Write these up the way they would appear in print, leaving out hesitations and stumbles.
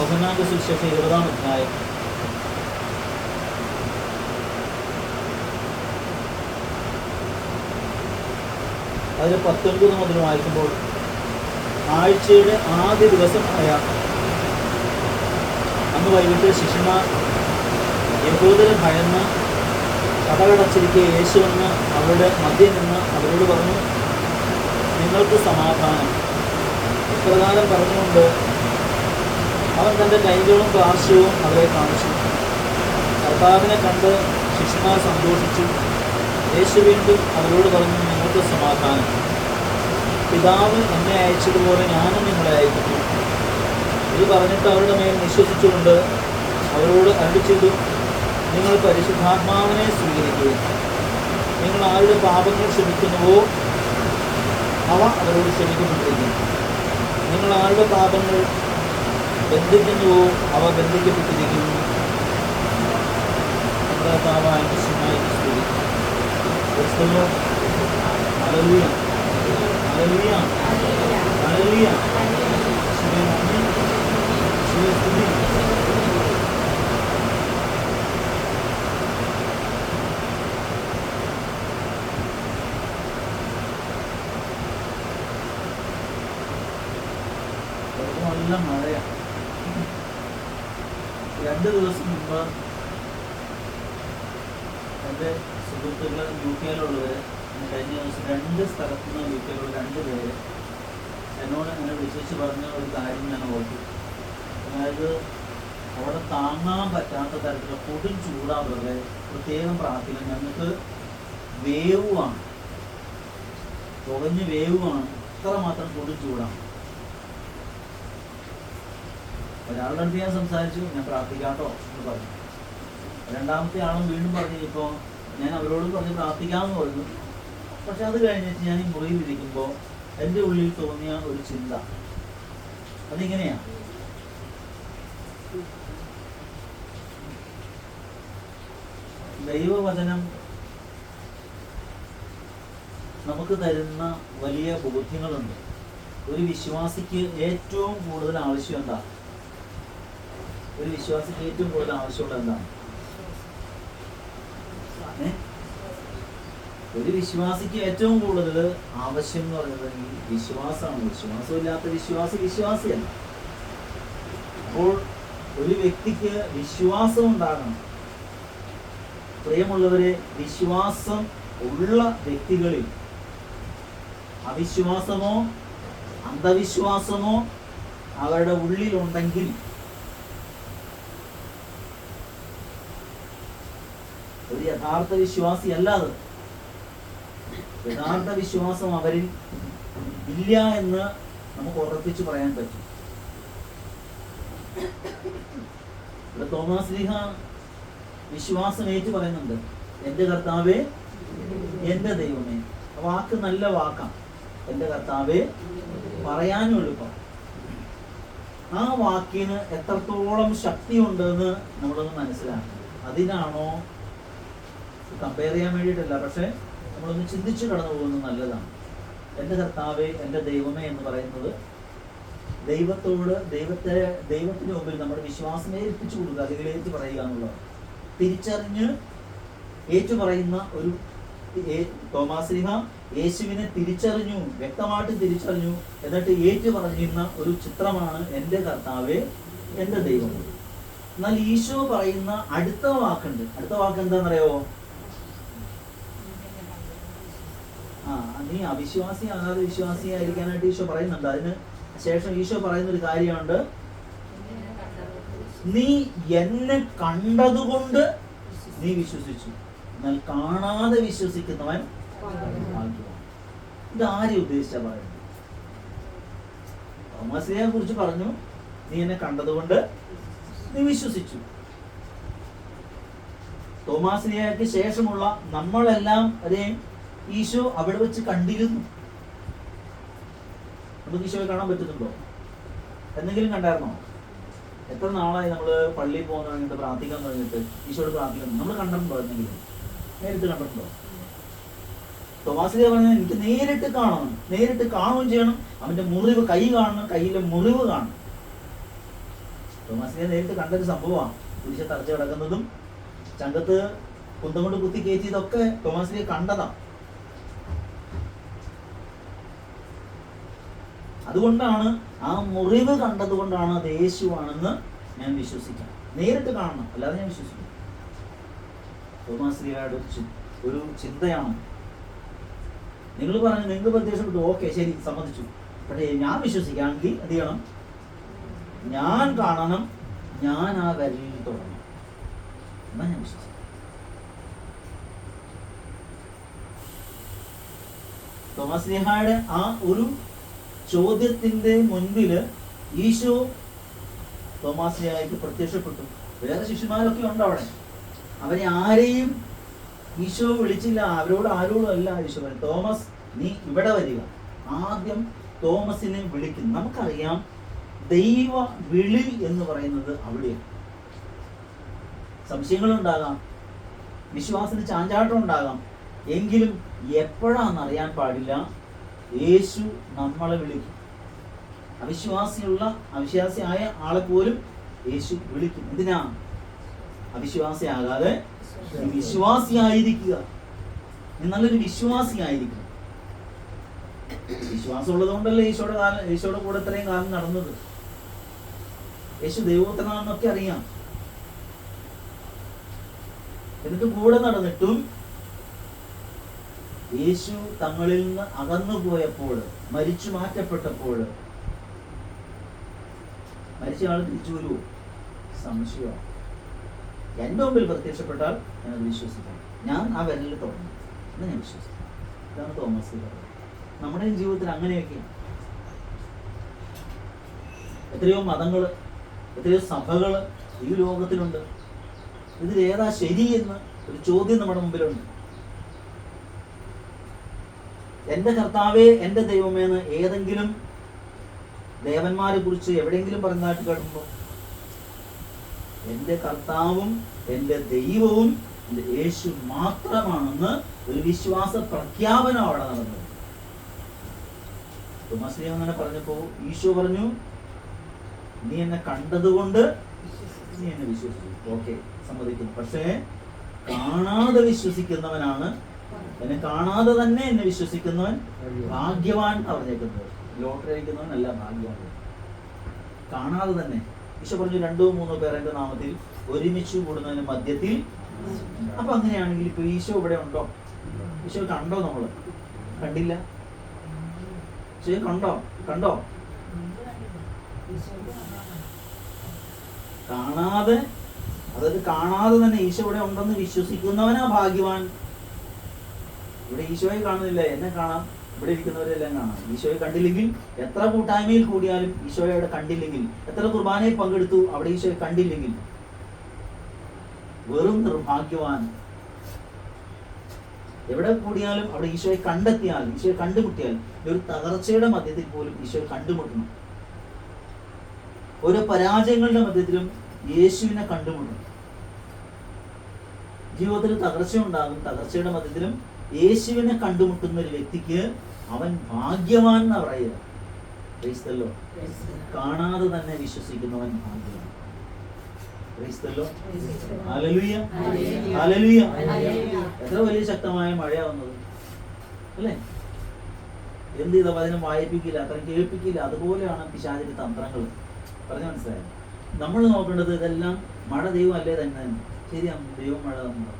യോഹന്നാന്റെ സുവിശേഷം 20-ാം അധ്യായം അതിൽ 19 മുതൽ വായിക്കുമ്പോൾ, ആഴ്ചയുടെ ആദ്യ ദിവസമായ അന്ന് വൈകിട്ട് ശിഷ്യന്മാർ യഹൂദരെ ഭയന്ന് കടകടച്ചിരിക്കെ യേശു വന്ന് അവരുടെ മധ്യം നിന്ന് അവരോട് പറഞ്ഞു, നിങ്ങൾക്ക് സമാധാനം. ഇപ്രകാരം പറഞ്ഞുകൊണ്ട് അവൻ തൻ്റെ കൈകളും പാർശ്വവും അവരെ കാണിച്ചു. കർത്താവിനെ കണ്ട് ശിഷ്യന്മാർ സന്തോഷിച്ചു. യേശു വീണ്ടും അവരോട് പറഞ്ഞു, നിങ്ങൾക്ക് സമാധാനം. പിതാവ് എന്നെ അയച്ചതുപോലെ ഞാനും നിങ്ങളെ അയക്കുന്നു. ഇത് പറഞ്ഞിട്ട് അവരുടെ മേൽ വിശ്വസിച്ചുകൊണ്ട് അവരോട് അരുളി ചെയ്തു, നിങ്ങൾ പരിശുദ്ധാത്മാവിനെ സ്വീകരിക്കുകയും നിങ്ങൾ ആരുടെ പാപങ്ങൾ ക്ഷമിക്കുന്നുവോ അവ അവരോട് ക്ഷമിക്കപ്പെട്ടിരിക്കുന്നു. നിങ്ങൾ ആരുടെ പാപങ്ങൾ ബന്ധിക്കുന്നുവോ അവ ബന്ധിക്കപ്പെട്ടിരിക്കുന്നു. നമ്മുടെ കർത്താവായ യേശുവിനെ സ്തുതിക്കുന്നു. Hallelujah, hallelujah, hallelujah. യേശുവേ നന്ദി, യേശുവേ സ്തുതി. നല്ല മഴയാണ്. 2 ദിവസം മുമ്പ് എൻ്റെ സുഹൃത്തുക്കൾ UK-യിലുള്ളവർ കഴിഞ്ഞ ദിവസം 2 സ്ഥലത്തു നിന്ന് UK-യിലുള്ള 2 പേര് എന്നോട് എന്നെ വിളിച്ചു പറഞ്ഞ ഒരു കാര്യം ഞാൻ ഓർത്തു. അതായത് അവിടെ താങ്ങാൻ പറ്റാത്ത തരത്തിലുള്ള കൊടും ചൂടാവുന്നത് പ്രത്യേകം പ്രാർത്ഥിക്കണം. ഞങ്ങൾക്ക് വേവുമാണ്, തുകഞ്ഞ് വേവുമാണ്, അത്രമാത്രം കൊടും ചൂടാണ്. ഒരാളുടെ അടുത്ത് ഞാൻ സംസാരിച്ചു, ഞാൻ പ്രാർത്ഥിക്കാട്ടോ എന്ന് പറഞ്ഞു. രണ്ടാമത്തെ ആളും വീണ്ടും പറഞ്ഞു, ഇപ്പോൾ ഞാൻ അവരോട് പറഞ്ഞ് പ്രാർത്ഥിക്കാമെന്ന് പറഞ്ഞു. പക്ഷെ അത് കഴിഞ്ഞിട്ട് ഞാൻ ഈ മുറിയിലിരിക്കുമ്പോൾ എൻ്റെ ഉള്ളിൽ തോന്നിയ ഒരു ചിന്ത അതിങ്ങനെയാണ്: ദൈവവചനം നമുക്ക് തരുന്ന വലിയ ബോധ്യങ്ങളുണ്ട്. ഒരു വിശ്വാസിക്ക് ഏറ്റവും കൂടുതൽ ആവശ്യം എന്താ? ഒരു വിശ്വാസിക്ക് ഏറ്റവും കൂടുതൽ ആവശ്യമുള്ള എന്താണ്? ഒരു വിശ്വാസിക്ക് ഏറ്റവും കൂടുതൽ ആവശ്യം എന്ന് പറയുന്നത് ഈ വിശ്വാസമാണ്. വിശ്വാസമില്ലാത്ത വിശ്വാസിയല്ല. അപ്പോൾ ഒരു വ്യക്തിക്ക് വിശ്വാസം ഉണ്ടാകണം. പ്രിയമുള്ളവരെ, വിശ്വാസം ഉള്ള വ്യക്തികളിൽ അവിശ്വാസമോ അന്ധവിശ്വാസമോ അവരുടെ ഉള്ളിലുണ്ടെങ്കിൽ ഒരു യഥാർത്ഥ വിശ്വാസി അല്ലാതെ യഥാർത്ഥ വിശ്വാസം അവരിൽ ഇല്ല എന്ന് നമുക്ക് ഉറപ്പിച്ചു പറയാൻ പറ്റും. ഇവിടെ തോമാസ് ശ്ലീഹ വിശ്വാസം ഏറ്റു പറയുന്നുണ്ട്, എൻ്റെ കർത്താവേ, എൻ്റെ ദൈവമേ. വാക്ക് നല്ല വാക്കാണ്, എൻ്റെ കർത്താവേ പറയാനും എളുപ്പം. ആ വാക്കിന് എത്രത്തോളം ശക്തി ഉണ്ടെന്ന് നമ്മളൊന്ന് മനസ്സിലാക്കണം. അതിനാണോ കമ്പയർ ചെയ്യാൻ വേണ്ടിയിട്ടല്ല, പക്ഷെ നമ്മളൊന്ന് ചിന്തിച്ചു കടന്നു പോകുന്നത് നല്ലതാണ്. എൻ്റെ കർത്താവേ, എൻ്റെ ദൈവമേ എന്ന് പറയുന്നത് ദൈവത്തിന് മുമ്പിൽ നമ്മുടെ വിശ്വാസം ഏൽപ്പിച്ചു കൊടുക്കുക, അല്ലെങ്കിൽ ഏറ്റു പറയുക എന്നുള്ളത്. തിരിച്ചറിഞ്ഞ് ഏറ്റു പറയുന്ന ഒരു തോമാസ് ശ്ലീഹ യേശുവിനെ തിരിച്ചറിഞ്ഞു, വ്യക്തമായിട്ട് തിരിച്ചറിഞ്ഞു, എന്നിട്ട് ഏറ്റു പറഞ്ഞിരുന്ന ഒരു ചിത്രമാണ് എൻ്റെ കർത്താവേ, എൻ്റെ ദൈവം. എന്നാൽ ഈശോ പറയുന്ന അടുത്ത വാക്കുണ്ട്. അടുത്ത വാക്ക് എന്താണെന്നറിയോ? നീ അവിശ്വാസിയാകാതെ വിശ്വാസിയായിരിക്കാനായിട്ട് ഈശോ പറയുന്നുണ്ട്. അതിന് ശേഷം ഈശോ പറയുന്ന ഒരു കാര്യമുണ്ട്, നീ എന്നെ കണ്ടതുകൊണ്ട് നീ വിശ്വസിച്ചു, എന്നാൽ കാണാതെ വിശ്വസിക്കുന്നവൻ ഭാഗ്യവാൻ. ഇത് ആരെ ഉദ്ദേശിച്ചാ പറയുന്നത്? തോമാസിനെ കുറിച്ച് പറഞ്ഞു, നീ എന്നെ കണ്ടതുകൊണ്ട് നീ വിശ്വസിച്ചു. തോമാസിനെക്ക് ശേഷമുള്ള നമ്മളെല്ലാം അതേ ഈശോ അവിടെ വെച്ച് കണ്ടിരുന്നു. നമുക്ക് ഈശോയെ കാണാൻ പറ്റുന്നുണ്ടോ? എന്തെങ്കിലും കണ്ടായിരുന്നോ? എത്ര നാളായി നമ്മൾ പള്ളിയിൽ പോകുന്ന കഴിഞ്ഞിട്ട് പ്രാർത്ഥിക്കാൻ കഴിഞ്ഞിട്ട് ഈശോയോട് പ്രാർത്ഥിക്കുന്നു? നമ്മൾ കണ്ടിട്ടുണ്ടോ? എന്തെങ്കിലും നേരിട്ട് കണ്ടിട്ടുണ്ടോ? തോമാസിനെ പറഞ്ഞാൽ എനിക്ക് നേരിട്ട് കാണണം, നേരിട്ട് കാണുകയും ചെയ്യണം. അവന്റെ മുറിവ് കൈ കാണണം, കയ്യിലെ മുറിവ് കാണണം. തോമാസിനെ നേരിട്ട് കണ്ടൊരു സംഭവമാണ്. കുരിശ തറച്ച് കിടക്കുന്നതും ചങ്കത്ത് കുന്തം കൊണ്ട് കുത്തി കയറ്റിയതൊക്കെ തോമാസിനെ കണ്ടതാണ്. അതുകൊണ്ടാണ് ആ മുറിവ് കണ്ടതുകൊണ്ടാണ് അത് യേശുവാണെന്ന് ഞാൻ വിശ്വസിക്കാം. നേരിട്ട് കാണണം, അല്ലാതെ ഞാൻ വിശ്വസിക്കും. തോമാശ്രീയുടെ ഒരു ചിന്തയാണ്. നിങ്ങൾ പറഞ്ഞു, നിങ്ങൾക്ക് പ്രത്യക്ഷപ്പെട്ടു, ഓക്കെ ശരി സമ്മതിച്ചു. പക്ഷേ ഞാൻ വിശ്വസിക്കാമെങ്കിൽ എന്ത് ചെയ്യണം? ഞാൻ കാണണം, ഞാൻ ആ വിരലിൽ തൊടണം, എന്നാ ഞാൻ വിശ്വസിക്കും. തോമാശ്ലീഹായുടെ ആ ഒരു ചോദ്യത്തിന്റെ മുൻപില് ഈശോ തോമാശ്ലീഹായ്ക്ക് പ്രത്യക്ഷപ്പെട്ടു. വേറെ ശിഷ്യന്മാരൊക്കെ ഉണ്ട് അവിടെ. അവരെ ആരെയും ഈശോ വിളിച്ചില്ല. അവരോട് ആരോടും അല്ല ഈശോ പറഞ്ഞു, തോമസ് നീ ഇവിടെ വരിക. ആദ്യം തോമസിനെ വിളിക്കുന്നു. നമുക്കറിയാം ദൈവ വിളി എന്ന് പറയുന്നത് അവിടെയാണ്. സംശയങ്ങളുണ്ടാകാം, വിശ്വാസത്തിന് ചാഞ്ചാട്ടം ഉണ്ടാകാം, എങ്കിലും എപ്പോഴാണെന്നറിയാൻ പാടില്ല, യേശു നമ്മളെ വിളിക്കും. അവിശ്വാസിയായ ആളെ പോലും യേശു വിളിക്കും. എന്തിനാ? അവിശ്വാസിയാകാതെ വിശ്വാസിയായിരിക്കുക. നല്ലൊരു വിശ്വാസിയായിരിക്കണം. വിശ്വാസം ഉള്ളത് കൊണ്ടല്ലേ ഈശോയുടെ കൂടെ ഇത്രയും കാലം നടന്നത്. യേശു ദൈവപുത്രനാണെന്നൊക്കെ അറിയാം. എന്നിട്ട് കൂടെ നടന്നിട്ടും യേശു തങ്ങളിൽ നിന്ന് അകന്നു പോയപ്പോൾ, മരിച്ചു മാറ്റപ്പെട്ടപ്പോൾ, മരിച്ച ആൾ തിരിച്ചു വരുമോ? സംശയമാണ്. എൻ്റെ മുമ്പിൽ പ്രത്യക്ഷപ്പെട്ടാൽ ഞാനത് വിശ്വസിക്കാം. ഞാൻ ആ വിരലിൽ തുടങ്ങും എന്ന് ഞാൻ വിശ്വസിക്കാം. ഇതാണ് തോമസ് പറയുന്നത്. നമ്മുടെയും ജീവിതത്തിൽ അങ്ങനെയൊക്കെയാണ്. എത്രയോ മതങ്ങൾ, എത്രയോ സഭകൾ ഈ ലോകത്തിലുണ്ട്. ഇതിലേതാ ശരിയെന്ന് ഒരു ചോദ്യം നമ്മുടെ മുമ്പിലുണ്ട്. എൻ്റെ കർത്താവേ, എൻ്റെ ദൈവമേന്ന് ഏതെങ്കിലും ദേവന്മാരെ കുറിച്ച് എവിടെയെങ്കിലും പറഞ്ഞതായിട്ട് കേൾക്കുമ്പോൾ, എൻ്റെ കർത്താവും എൻ്റെ ദൈവവും എൻ്റെ യേശു മാത്രമാണെന്ന് ഒരു വിശ്വാസ പ്രഖ്യാപനം അവിടെ നടന്നത്. തോമസ് അങ്ങനെ പറഞ്ഞപ്പോ ഈശോ പറഞ്ഞു, നീ എന്നെ കണ്ടതുകൊണ്ട് നീ എന്നെ വിശ്വസിച്ചു. ഓക്കെ, സമ്മതിക്കുന്നു. പക്ഷേ കാണാതെ വിശ്വസിക്കുന്നവനാണ്, എന്നെ കാണാതെ തന്നെ എന്നെ വിശ്വസിക്കുന്നവൻ ഭാഗ്യവാൻ പറഞ്ഞേക്കുന്നത്. ലോട്ടറി അടിക്കുന്നവനല്ല ഭാഗ്യവാൻ. കാണാതെ തന്നെ ഈശോ പറഞ്ഞു, 2-3 പേർ എൻ്റെ നാമത്തിൽ ഒരുമിച്ച് കൂടുന്നതിന് മധ്യത്തിൽ. അപ്പൊ അങ്ങനെയാണെങ്കിൽ ഇപ്പൊ ഈശോ ഇവിടെ ഉണ്ടോ? ഈശോ കണ്ടോ? നമ്മള് കണ്ടില്ല. ഈശോ കണ്ടോ? കാണാതെ, അതായത് കാണാതെ തന്നെ ഈശോ ഇവിടെ ഉണ്ടെന്ന് വിശ്വസിക്കുന്നവനാ ഭാഗ്യവാൻ. ഇവിടെ ഈശോയെ കാണുന്നില്ല, എന്നെ കാണാം, ഇവിടെ ഇരിക്കുന്നവരെല്ലാം കാണാം. ഈശോയെ കണ്ടില്ലെങ്കിൽ, എത്ര കൂട്ടായ്മയിൽ കൂടിയാലും ഈശോയെ അവിടെ കണ്ടില്ലെങ്കിൽ, എത്ര കുർബാനയിൽ പങ്കെടുത്തു അവിടെ ഈശോയെ കണ്ടില്ലെങ്കിൽ, വെറും നിർഭാഗ്യവാൻ. എവിടെ കൂടിയാലും അവിടെ ഈശോയെ കണ്ടെത്തിയാൽ, ഈശോയെ കണ്ടുമുട്ടിയാൽ, ഒരു തകർച്ചയുടെ മധ്യത്തിൽ പോലും ഈശോയെ കണ്ടുമുട്ടണം. ഓരോ പരാജയങ്ങളുടെ മധ്യത്തിലും യേശുവിനെ കണ്ടുമുട്ടണം. ജീവിതത്തിൽ തകർച്ച ഉണ്ടാകും, തകർച്ചയുടെ മധ്യത്തിലും യേശുവിനെ കണ്ടുമുട്ടുന്ന ഒരു വ്യക്തിക്ക് അവൻ ഭാഗ്യവാൻ എന്നാ പറയുക. ക്രൈസ്തല്ലോ, കാണാതെ തന്നെ വിശ്വസിക്കുന്നവൻ ഭാഗ്യവാൻ. ക്രൈസ്തല്ലോ, ഹല്ലേലൂയ, ഹല്ലേലൂയ. എത്ര വലിയ ശക്തമായ മഴയാ വന്നത് അല്ലേ? എന്ത് ചെയ്ത വചനം വായിപ്പിക്കില്ല, അത്ര കേൾപ്പിക്കില്ല. അതുപോലെയാണ് പിശാചിന്റെ തന്ത്രങ്ങൾ. പറഞ്ഞു മനസ്സിലായത്? നമ്മൾ നോക്കേണ്ടത് ഇതെല്ലാം മഴ ദൈവം അല്ലേ തന്നെ. ശരിയാണ്, ദൈവം മഴ തന്നു.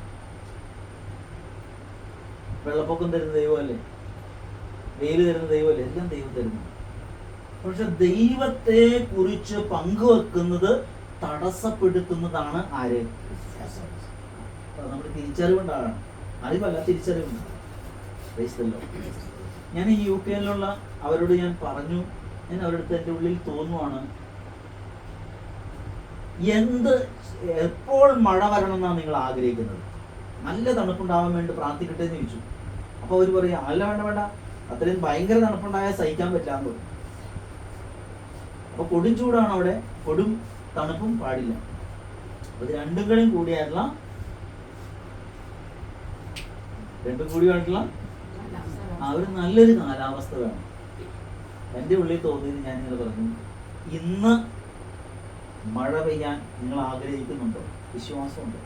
വെള്ളപ്പൊക്കം തരുന്ന ദൈവമല്ലേ, വെയിൽ തരുന്ന ദൈവമല്ലേ, എല്ലാം ദൈവം തരുന്നു. പക്ഷെ ദൈവത്തെ കുറിച്ച് പങ്കുവെക്കുന്നത് തടസ്സപ്പെടുത്തുന്നതാണ് ആര്? നമ്മുടെ തിരിച്ചറിവുണ്ടാകണം. അറിവല്ല, തിരിച്ചറിവുണ്ടാകണം. ഞാൻ ഈ UK-യിലുള്ള അവരോട് ഞാൻ പറഞ്ഞു, ഞാൻ അവരുടെ എൻ്റെ ഉള്ളിൽ തോന്നുവാണ്, എപ്പോൾ മഴ വരണം എന്നാണ് നിങ്ങൾ ആഗ്രഹിക്കുന്നത്? നല്ല തണുപ്പുണ്ടാവാൻ വേണ്ടി പ്രാർത്ഥിക്കട്ടെ എന്ന് ചോദിച്ചു. അപ്പൊ അവര് പറയാ, അല്ല വേണ്ട, അത്രയും ഭയങ്കര തണുപ്പുണ്ടായാൽ സഹിക്കാൻ പറ്റില്ല എന്ന് പറയും. അപ്പൊ കൊടും ചൂടാണ് അവിടെ, കൊടും തണുപ്പും പാടില്ല. അപ്പൊ ഇത് രണ്ടും കൂടിയായിട്ടുള്ള ഒരു നല്ലൊരു കാലാവസ്ഥ വേണം. എൻ്റെ ഉള്ളിൽ തോന്നിയത് ഞാൻ ഇങ്ങനെ പറഞ്ഞു, ഇന്ന് മഴ പെയ്യാൻ നിങ്ങൾ ആഗ്രഹിക്കുന്നുണ്ടോ? വിശ്വാസമുണ്ടോ?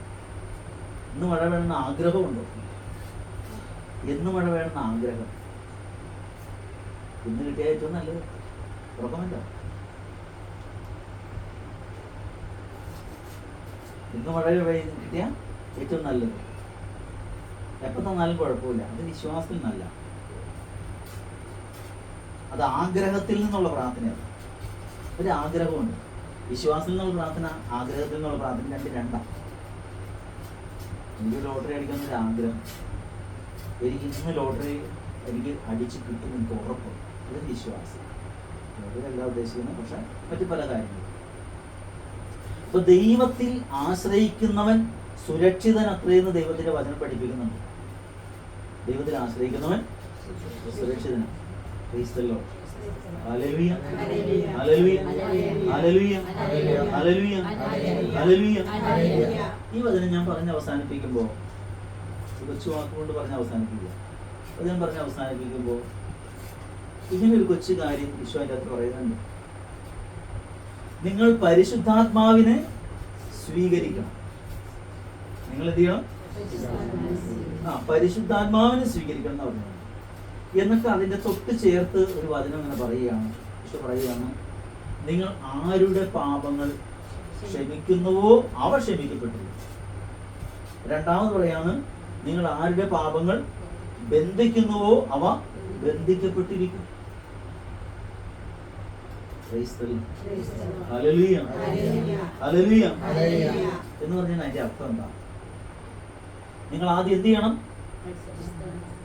ഇന്ന് മഴ വേണമെന്ന് ആഗ്രഹമുണ്ടോ? എന്ന് മഴ വേണമെന്ന് ആഗ്രഹം? ഇന്ന് കിട്ടിയ ഏറ്റവും നല്ലത് ഉറക്കമല്ല. ഇന്ന് മഴ കിട്ടിയ ഏറ്റവും നല്ലത്. എപ്പോൾ തന്നാലും കുഴപ്പമില്ല. അത് വിശ്വാസത്തിൽ നല്ല, അത് ആഗ്രഹത്തിൽ നിന്നുള്ള പ്രാർത്ഥനയാണ്. ഒരു ആഗ്രഹമുണ്ട്. വിശ്വാസത്തിൽ നിന്നുള്ള പ്രാർത്ഥന, ആഗ്രഹത്തിൽ നിന്നുള്ള പ്രാർത്ഥന രണ്ടാണ്. എനിക്ക് ലോട്ടറി അടിക്കാമെന്നൊരു ആഗ്രഹം, എനിക്ക് ഇന്ന് ലോട്ടറി എനിക്ക് അടിച്ച് കിട്ടും എനിക്ക് ഉറപ്പുണ്ട്. അതൊരു വിശ്വാസം. ലോട്ടറിയല്ല ഉദ്ദേശിക്കുന്നത്, പക്ഷെ മറ്റു പല കാര്യങ്ങളും. അപ്പൊ ദൈവത്തിൽ ആശ്രയിക്കുന്നവൻ സുരക്ഷിതൻ അത്രയെന്ന് ദൈവത്തിന്റെ വചനം പഠിപ്പിക്കുന്നുണ്ട്. ദൈവത്തിൽ ആശ്രയിക്കുന്നവൻ സുരക്ഷിതനാണ്. ഈ വചനം ഞാൻ പറഞ്ഞ് അവസാനിപ്പിക്കുമ്പോ, കൊച്ചു വാക്കുകൊണ്ട് പറഞ്ഞ് അവസാനിപ്പിക്കുക. വചനം പറഞ്ഞ് അവസാനിപ്പിക്കുമ്പോ ഇങ്ങനൊരു കൊച്ചു കാര്യം ഈശോ അതിൻ്റെ അകത്ത് പറയുന്നുണ്ട്. നിങ്ങൾ പരിശുദ്ധാത്മാവിനെ സ്വീകരിക്കണം. നിങ്ങൾ എന്ത് ചെയ്യണം? പരിശുദ്ധാത്മാവിനെ സ്വീകരിക്കണം എന്ന് പറഞ്ഞു. എന്നിട്ട് അതിന്റെ തൊട്ട് ചേർത്ത് ഒരു വചനം ഇങ്ങനെ പറയുകയാണ്. ഈശോ പറയുകയാണ്, നിങ്ങൾ ആരുടെ പാപങ്ങൾ ക്ഷമിക്കുന്നുവോ അവ ക്ഷമിക്കപ്പെട്ടിരിക്കും. രണ്ടാമത് പറയാണ്, നിങ്ങൾ ആരുടെ പാപങ്ങൾ ബന്ധിക്കുന്നുവോ അവ ബന്ധിക്കപ്പെട്ടിരിക്കും. എന്ന് പറഞ്ഞാൽ അതിന്റെ അർത്ഥം എന്താ? നിങ്ങൾ ആദ്യം എന്ത് ചെയ്യണം?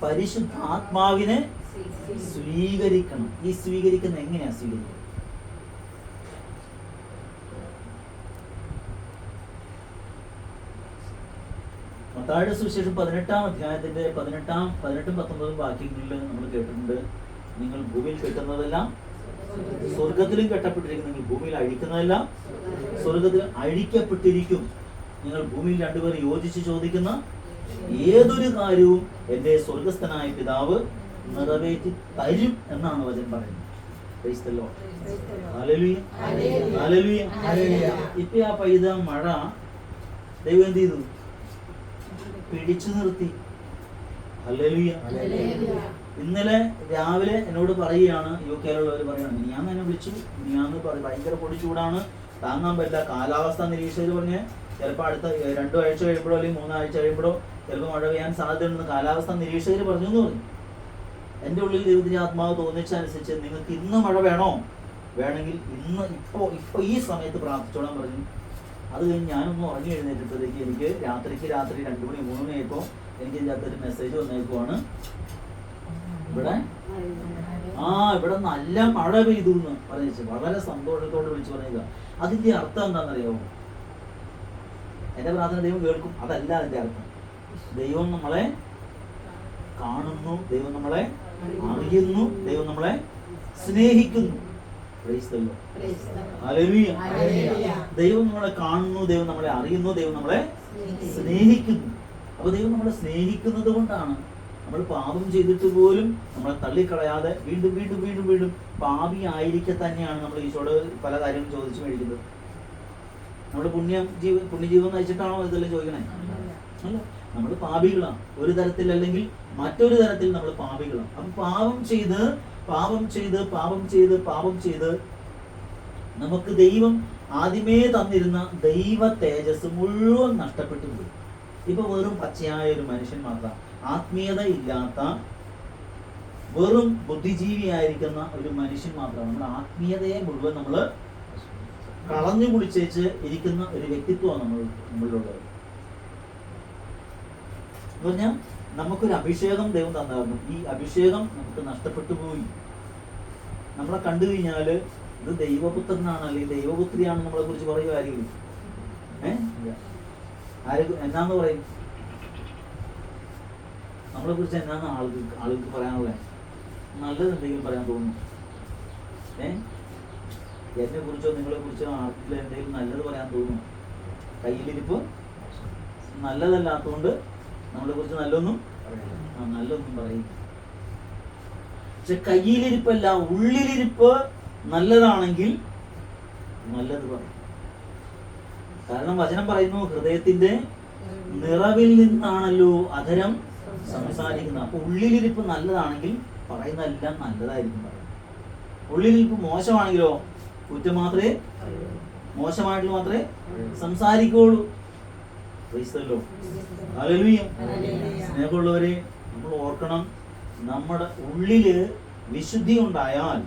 പരിശുദ്ധാത്മാവിനെ സ്വീകരിക്കണം. ഈ സ്വീകരിക്കുന്ന എങ്ങനെയാ സ്വീകരിക്കുന്നത്? മത്തായിയുടെ സുവിശേഷം 18-ാം അധ്യായത്തിന്റെ 18-ും 19 വാക്യങ്ങളിൽ നമ്മൾ കേട്ടിട്ടുണ്ട്, നിങ്ങൾ ഭൂമിയിൽ കെട്ടുന്നതെല്ലാം സ്വർഗത്തിലും കെട്ടപ്പെട്ടിരിക്കും, നിങ്ങൾ ഭൂമിയിൽ അഴിക്കുന്നതെല്ലാം സ്വർഗത്തിൽ അഴിക്കപ്പെട്ടിരിക്കും. നിങ്ങൾ ഭൂമിയിൽ രണ്ടുപേർ യോജിച്ച് ചോദിക്കുന്ന ഏതൊരു കാര്യവും എന്റെ സ്വർഗസ്ഥനായ പിതാവ് നിറവേറ്റി തരും എന്നാണ് വചനം പറയുന്നത്. ഇപ്പൊ ആ പെയ്ത മഴ ദൈവം എന്ത് ചെയ്തു? പിടിച്ചു നിർത്തി. ഹല്ലേലൂയ. ഇന്നലെ രാവിലെ എന്നോട് പറയുകയാണ്, UK-യിലുള്ളവർ പറയുകയാണ്, ഞാൻ എന്നെ വിളിച്ചു, ഞാൻ ഭയങ്കര പൊടി ചൂടാണ്, താങ്ങാൻ പറ്റില്ല. കാലാവസ്ഥ നിരീക്ഷകർ പറഞ്ഞ് ചിലപ്പോൾ അടുത്ത 2 ആഴ്ച കഴിയുമ്പോഴോ അല്ലെങ്കിൽ 3 ആഴ്ച കഴിയുമ്പോഴോ ചിലപ്പോൾ മഴ പെയ്യാൻ സാധ്യതയുണ്ടെന്ന് കാലാവസ്ഥ നിരീക്ഷകർ പറഞ്ഞു എന്ന് പറഞ്ഞു. എൻ്റെ ഉള്ളിൽ ദൈവത്തിന്റെ ആത്മാവ് തോന്നിച്ചനുസരിച്ച് നിങ്ങൾക്ക് ഇന്ന് മഴ വേണോ? വേണമെങ്കിൽ ഇന്ന് ഇപ്പൊ ഈ സമയത്ത് പ്രാർത്ഥിച്ചോളാൻ പറഞ്ഞു. അത് കഴിഞ്ഞ് ഞാനൊന്ന് ഉറങ്ങി എഴുന്നേറ്റപ്പോഴത്തേക്ക് എനിക്ക് രാത്രി 2 മണി 3 മണിയായപ്പോൾ എനിക്ക് ഇതിൻ്റെ അകത്തൊരു മെസ്സേജ് വന്നേക്കുവാണ്, ഇവിടെ നല്ല മഴ പെയ്തു എന്ന് പറഞ്ഞു. വളരെ സന്തോഷത്തോടെ വിളിച്ചു പറയുക. അതിന്റെ അർത്ഥം എന്താണെന്നറിയാമോ? എന്റെ പ്രാർത്ഥന ദൈവം കേൾക്കും, അതല്ല അതിന്റെ അർത്ഥം. ദൈവം നമ്മളെ കാണുന്നു, ദൈവം നമ്മളെ അറിയുന്നു, ദൈവം നമ്മളെ സ്നേഹിക്കുന്നു. ദൈവം നമ്മളെ കാണുന്നു, ദൈവം നമ്മളെ അറിയുന്നു, ദൈവം നമ്മളെ സ്നേഹിക്കുന്നു. അപ്പൊ ദൈവം നമ്മളെ സ്നേഹിക്കുന്നത് കൊണ്ടാണ് നമ്മൾ പാപം ചെയ്തിട്ട് പോലും നമ്മളെ തള്ളിക്കളയാതെ വീണ്ടും വീണ്ടും വീണ്ടും വീണ്ടും പാപി ആയിരിക്കെ തന്നെയാണ് നമ്മൾ ഈശോട് പല കാര്യങ്ങളും ചോദിച്ചു മേടിക്കുന്നത്. നമ്മൾ പുണ്യജീവൻ നയിച്ചിട്ടാണോ ഇതെല്ലാം ചോദിക്കണേ? അല്ല, നമ്മൾ പാപികളാണ്. ഒരു തരത്തിൽ അല്ലെങ്കിൽ മറ്റൊരു തരത്തിൽ നമ്മൾ പാപികളാണ്. അപ്പൊ പാപം ചെയ്ത് നമുക്ക് ദൈവം ആദ്യമേ തന്നിരുന്ന ദൈവ തേജസ് മുഴുവൻ നഷ്ടപ്പെട്ടു പോയി. ഇപ്പൊ വെറും പച്ചയായ ഒരു മനുഷ്യൻ മാത്രം, ആത്മീയത ഇല്ലാത്ത വെറും ബുദ്ധിജീവിയായിരിക്കുന്ന ഒരു മനുഷ്യൻ മാത്രമാണ്. നമ്മുടെ ആത്മീയതയെ മുഴുവൻ നമ്മൾ കളഞ്ഞു കുളിച്ചേച്ച് ഇരിക്കുന്ന ഒരു വ്യക്തിത്വമാണ് നമ്മളിലുള്ളത്. എന്ന് പറഞ്ഞാൽ നമുക്കൊരു അഭിഷേകം ദൈവം തന്നായിരുന്നു. ഈ അഭിഷേകം നമുക്ക് നഷ്ടപ്പെട്ടു പോയി. നമ്മളെ കണ്ടു കഴിഞ്ഞാല് ഇത് ദൈവപുത്രനാണ് അല്ലെങ്കിൽ ദൈവപുത്രിയാണെന്ന് നമ്മളെ കുറിച്ച് പറയുമായിരിക്കും. എന്നാന്ന് പറയും? നമ്മളെ കുറിച്ച് എന്നാന്ന് ആളുകൾക്ക് പറയാനുള്ളത്? നല്ലത് എന്തെങ്കിലും പറയാൻ തോന്നുന്നു? എന്നെ കുറിച്ചോ നിങ്ങളെ കുറിച്ചോ ആർക്കെങ്കിലും എന്തെങ്കിലും നല്ലത് പറയാൻ തോന്നുന്നു? കയ്യിലിരിപ്പ് നല്ലതല്ലാത്തതുകൊണ്ട് നമ്മളെ കുറിച്ച് നല്ലൊന്നും പറയും. പക്ഷെ കയ്യിലിരിപ്പല്ല, ഉള്ളിലിരിപ്പ് നല്ലതാണെങ്കിൽ നല്ലത് പറയും. കാരണം വചനം പറയുന്നു, ഹൃദയത്തിന്റെ നിറവിൽ നിന്നാണല്ലോ അധരം സംസാരിക്കുന്നത്. അപ്പൊ ഉള്ളിലിരിപ്പ് നല്ലതാണെങ്കിൽ പറയുന്നതെല്ലാം നല്ലതായിരിക്കും പറയുന്നത്. ഉള്ളിലിരിപ്പ് മോശമാണെങ്കിലോ കുറ്റം മാത്രമേ, മോശമായിട്ടുള്ള മാത്രമേ സംസാരിക്കുള്ളൂ. സ്നേഹമുള്ളവരെ, നമ്മൾ ഓർക്കണം, നമ്മുടെ ഉള്ളില് വിശുദ്ധി ഉണ്ടായാൽ,